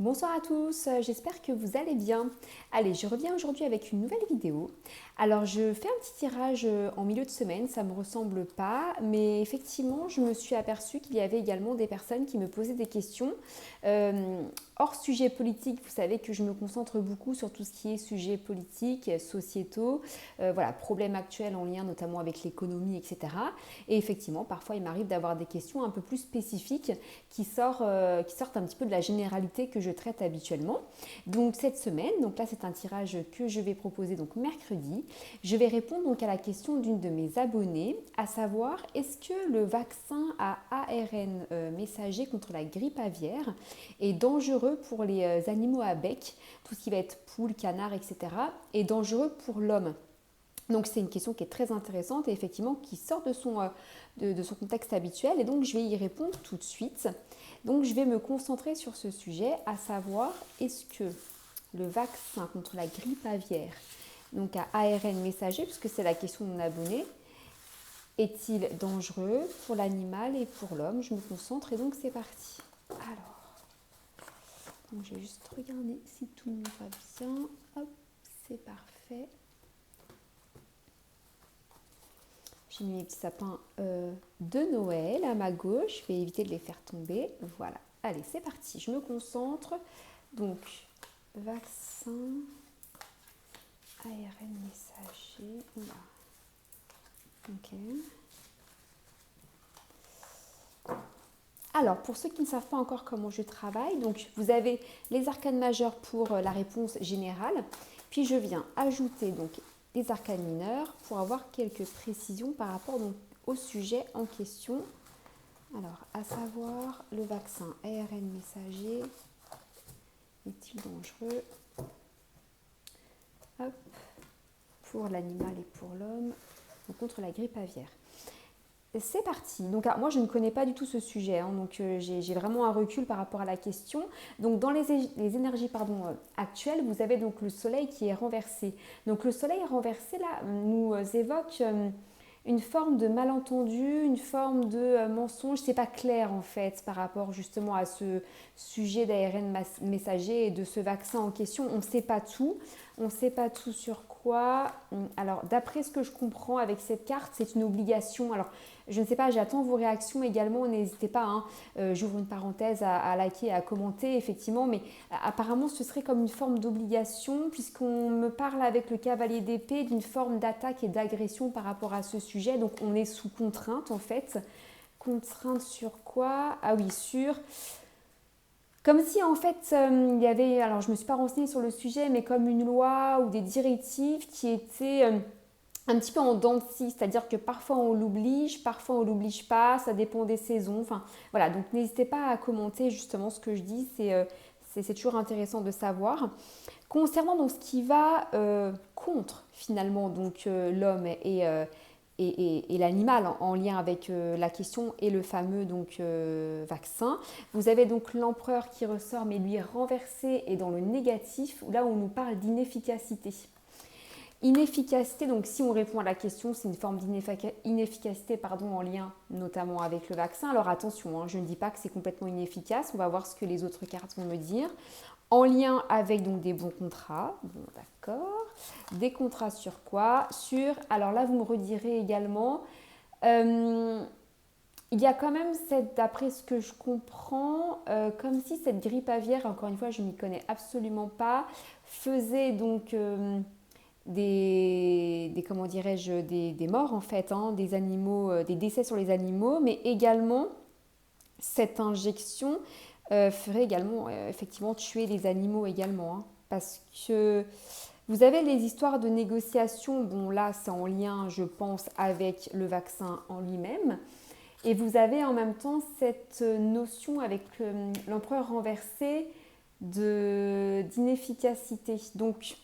Bonsoir à tous, j'espère que vous allez bien. Allez, je reviens aujourd'hui avec une nouvelle vidéo. Alors, je fais un petit tirage en milieu de semaine, ça ne me ressemble pas, mais effectivement, je me suis aperçue qu'il y avait également des personnes qui me posaient des questions. Hors sujet politique, vous savez que je me concentre beaucoup sur tout ce qui est sujets politiques, sociétaux, voilà, problèmes actuels en lien notamment avec l'économie, etc. Et effectivement, parfois, il m'arrive d'avoir des questions un peu plus spécifiques qui sortent un petit peu de la généralité que je traite habituellement. Donc cette semaine, donc là c'est un tirage que je vais proposer donc mercredi, je vais répondre donc à la question d'une de mes abonnées, à savoir est-ce que le vaccin à ARN messager contre la grippe aviaire est dangereux pour les animaux à bec, tout ce qui va être poules, canards, etc., est dangereux pour l'homme. Donc c'est une question qui est très intéressante et effectivement qui sort de son contexte habituel et donc je vais y répondre tout de suite. Donc je vais me concentrer sur ce sujet, à savoir est-ce que le vaccin contre la grippe aviaire, donc à ARN messager, puisque c'est la question de mon abonné, est-il dangereux pour l'animal et pour l'homme? Je me concentre et donc c'est parti. Alors, donc je vais juste regarder si tout le monde va bien. Hop, c'est parfait. J'ai mis mes petits sapins de Noël à ma gauche. Je vais éviter de les faire tomber. Voilà. Allez, c'est parti. Je me concentre. Donc, vaccin, ARN messager. Là. Ok. Alors, pour ceux qui ne savent pas encore comment je travaille, donc vous avez les arcanes majeures pour la réponse générale. Puis je viens ajouter donc les arcanes mineures pour avoir quelques précisions par rapport donc, au sujet en question. Alors, à savoir, le vaccin ARN messager est-il dangereux? Hop, pour l'animal et pour l'homme, contre la grippe aviaire. C'est parti. Donc, moi, je ne connais pas du tout ce sujet, hein, donc j'ai vraiment un recul par rapport à la question. Donc, dans les énergies actuelles, vous avez donc le soleil qui est renversé. Donc, le soleil renversé, là, nous évoque une forme de malentendu, une forme de mensonge. C'est pas clair, en fait, par rapport justement à ce sujet d'ARN messager et de ce vaccin en question. On ne sait pas tout. On ne sait pas tout sur quoi. Alors, d'après ce que je comprends avec cette carte, c'est une obligation. Alors, je ne sais pas, j'attends vos réactions également. N'hésitez pas, hein, j'ouvre une parenthèse à liker, à commenter, effectivement. Mais apparemment, ce serait comme une forme d'obligation, puisqu'on me parle avec le cavalier d'épée d'une forme d'attaque et d'agression par rapport à ce sujet. Donc, on est sous contrainte, en fait. Contrainte sur quoi? Ah oui, sur... Comme si en fait il y avait, alors je ne me suis pas renseignée sur le sujet, mais comme une loi ou des directives qui étaient un petit peu en dents de scie, c'est-à-dire que parfois on l'oblige, parfois on l'oblige pas, ça dépend des saisons. Enfin voilà, donc n'hésitez pas à commenter justement ce que je dis, c'est toujours intéressant de savoir. Concernant donc ce qui va contre finalement donc l'homme et l'animal en lien avec la question et le fameux donc, vaccin. Vous avez donc l'empereur qui ressort, mais lui renversé et dans le négatif, là où on nous parle d'inefficacité. Inefficacité, donc si on répond à la question, c'est une forme d'inefficacité en lien notamment avec le vaccin. Alors attention, hein, je ne dis pas que c'est complètement inefficace, on va voir ce que les autres cartes vont me dire. En lien avec donc des bons contrats, bon d'accord. Des contrats sur quoi? Sur, alors là vous me redirez également, il y a quand même d'après ce que je comprends, comme si cette grippe aviaire, encore une fois je ne m'y connais absolument pas, faisait donc comment dirais-je, des morts en fait, hein, des animaux, des décès sur les animaux, mais également cette injection ferait également effectivement tuer les animaux également, hein, parce que vous avez les histoires de négociations, bon là c'est en lien je pense avec le vaccin en lui-même, et vous avez en même temps cette notion avec l'empereur renversé d'inefficacité. Donc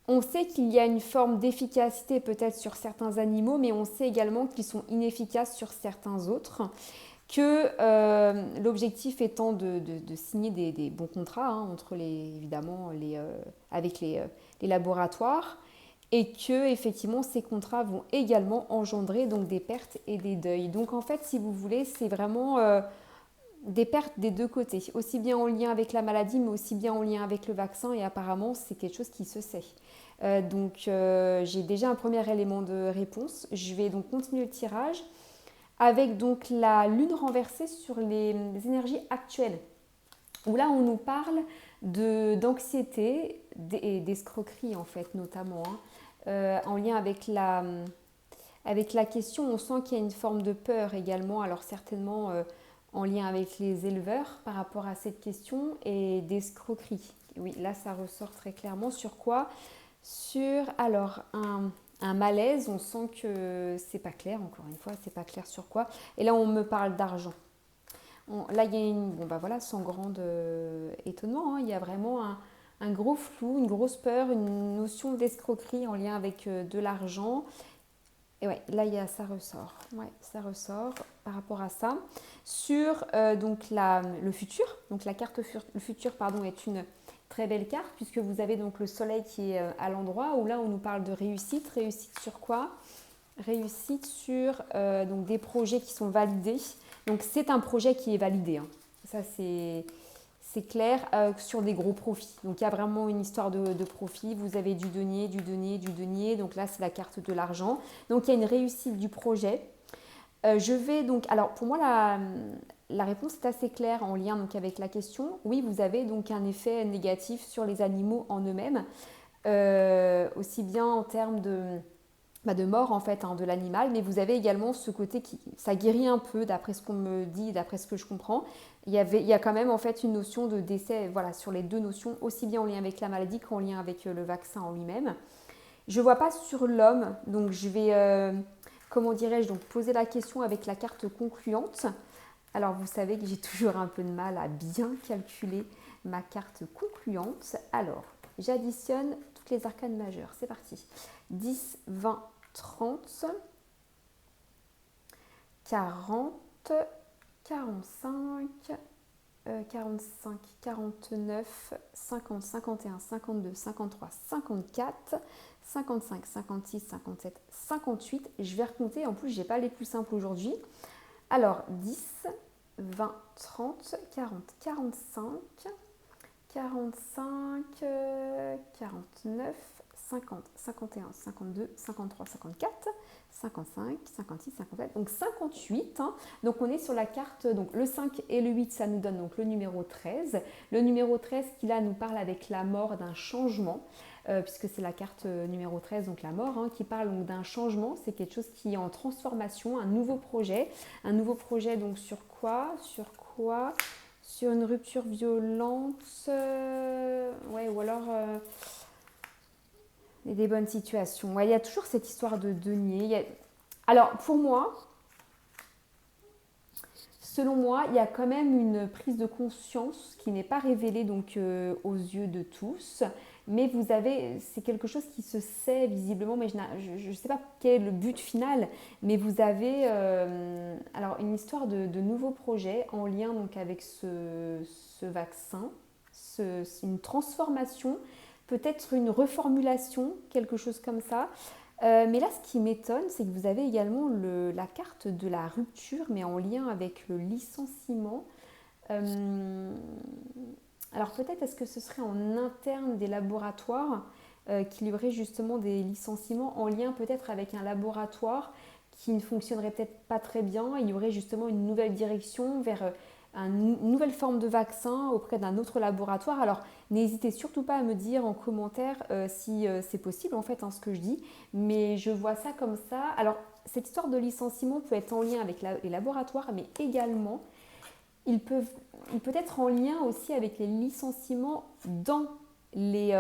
on sait qu'il y a une forme d'efficacité peut-être sur certains animaux, mais on sait également qu'ils sont inefficaces sur certains autres, que l'objectif étant de signer des bons contrats hein, entre évidemment avec les laboratoires, et que effectivement ces contrats vont également engendrer donc des pertes et des deuils. Donc en fait, si vous voulez, c'est vraiment des pertes des deux côtés, aussi bien en lien avec la maladie, mais aussi bien en lien avec le vaccin, et apparemment c'est quelque chose qui se sait. J'ai déjà un premier élément de réponse. Je vais donc continuer le tirage avec donc la lune renversée sur les énergies actuelles, où là on nous parle d'anxiété et d'escroquerie en fait notamment, hein. En lien avec la question, on sent qu'il y a une forme de peur également, alors certainement en lien avec les éleveurs par rapport à cette question, et d'escroquerie. Oui, là ça ressort très clairement sur quoi? Sur alors un malaise, on sent que c'est pas clair, encore une fois, c'est pas clair sur quoi. Et là on me parle d'argent. Là il y a bon bah voilà, sans grand étonnement, hein, il y a vraiment un gros flou, une grosse peur, une notion d'escroquerie en lien avec de l'argent. Et ouais, là, ça ressort. Ouais, ça ressort par rapport à ça. Sur donc le futur, donc la carte le futur pardon, est une très belle carte puisque vous avez donc le soleil qui est à l'endroit où là on nous parle de réussite. Réussite sur quoi? Réussite sur donc des projets qui sont validés. Donc c'est un projet qui est validé, hein. Ça c'est clair, sur des gros profits. Donc il y a vraiment une histoire de profit. Vous avez du denier, du denier, du denier. Donc là, c'est la carte de l'argent. Donc il y a une réussite du projet. Je vais donc, alors pour moi, la réponse est assez claire en lien donc avec la question. Oui, vous avez donc un effet négatif sur les animaux en eux-mêmes, aussi bien en termes de mort en fait, hein, de l'animal, mais vous avez également ce côté qui, ça guérit un peu d'après ce qu'on me dit, d'après ce que je comprends. Il y a quand même en fait une notion de décès, voilà, sur les deux notions, aussi bien en lien avec la maladie qu'en lien avec le vaccin en lui-même. Je ne vois pas sur l'homme, donc je vais, comment dirais-je, donc poser la question avec la carte concluante. Alors vous savez que j'ai toujours un peu de mal à bien calculer ma carte concluante. Alors, j'additionne toutes les arcanes majeures, c'est parti. 10, 20, 30, 40, 45, 45, 49, 50, 51, 52, 53, 54, 55, 56, 57, 58. Je vais recompter, en plus je n'ai pas les plus simples aujourd'hui. Alors 10, 20, 30, 40, 45, 45, 49, 50, 51, 52, 53, 54, 55, 56, 57, donc 58. Hein. Donc on est sur la carte, donc le 5 et le 8, ça nous donne donc le numéro 13. Le numéro 13 qui là nous parle avec la mort d'un changement, puisque c'est la carte numéro 13, donc la mort, hein, qui parle donc d'un changement. C'est quelque chose qui est en transformation, un nouveau projet. Un nouveau projet donc sur quoi? Sur une rupture violente, ouais, ou alors des bonnes situations. Ouais, il y a toujours cette histoire de denier. Alors, pour moi, selon moi, il y a quand même une prise de conscience qui n'est pas révélée donc aux yeux de tous. Mais vous avez, c'est quelque chose qui se sait visiblement, mais je ne sais pas quel est le but final, mais vous avez alors une histoire de nouveaux projets en lien donc avec ce vaccin, une transformation, peut-être une reformulation, quelque chose comme ça. Mais là, ce qui m'étonne, c'est que vous avez également la carte de la rupture, mais en lien avec le licenciement. Euh, alors peut-être est-ce que ce serait en interne des laboratoires qu'il y aurait justement des licenciements en lien peut-être avec un laboratoire qui ne fonctionnerait peut-être pas très bien. Il y aurait justement une nouvelle direction vers une nouvelle forme de vaccin auprès d'un autre laboratoire. Alors n'hésitez surtout pas à me dire en commentaire si c'est possible en fait, hein, ce que je dis, mais je vois ça comme ça. Alors cette histoire de licenciement peut être en lien avec les laboratoires, mais également il peut être en lien aussi avec les licenciements dans les,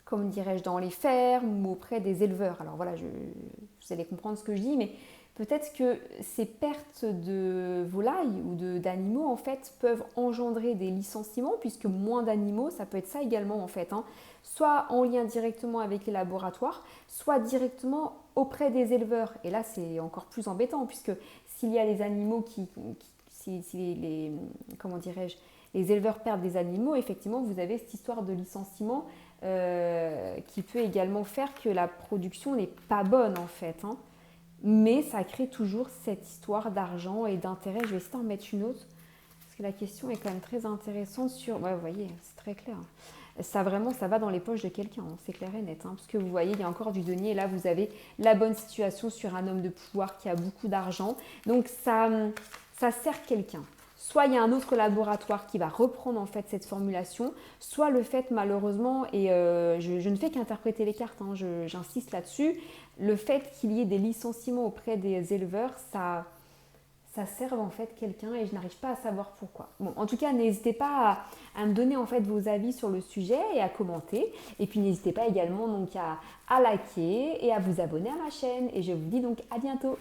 comment dirais-je, dans les fermes ou auprès des éleveurs. Alors voilà, vous allez comprendre ce que je dis, mais peut-être que ces pertes de volailles ou d'animaux en fait peuvent engendrer des licenciements, puisque moins d'animaux, ça peut être ça également en fait, hein, soit en lien directement avec les laboratoires, soit directement auprès des éleveurs. Et là, c'est encore plus embêtant, puisque s'il y a les animaux si les, comment dirais-je, les éleveurs perdent des animaux, effectivement, vous avez cette histoire de licenciement qui peut également faire que la production n'est pas bonne en fait, hein. Mais ça crée toujours cette histoire d'argent et d'intérêt. Je vais essayer d'en mettre une autre Parce que la question est quand même très intéressante sur... Ouais, vous voyez, c'est très clair. Ça vraiment, ça va dans les poches de quelqu'un, hein, c'est clair et net. Hein, parce que vous voyez, il y a encore du denier. Et là, vous avez la bonne situation sur un homme de pouvoir qui a beaucoup d'argent. Donc, ça sert quelqu'un. Soit il y a un autre laboratoire qui va reprendre en fait cette formulation, soit le fait malheureusement, et je ne fais qu'interpréter les cartes, hein, j'insiste là-dessus, le fait qu'il y ait des licenciements auprès des éleveurs, ça serve en fait quelqu'un et je n'arrive pas à savoir pourquoi. Bon, en tout cas, n'hésitez pas à me donner en fait vos avis sur le sujet et à commenter. Et puis n'hésitez pas également donc à liker et à vous abonner à ma chaîne. Et je vous dis donc à bientôt.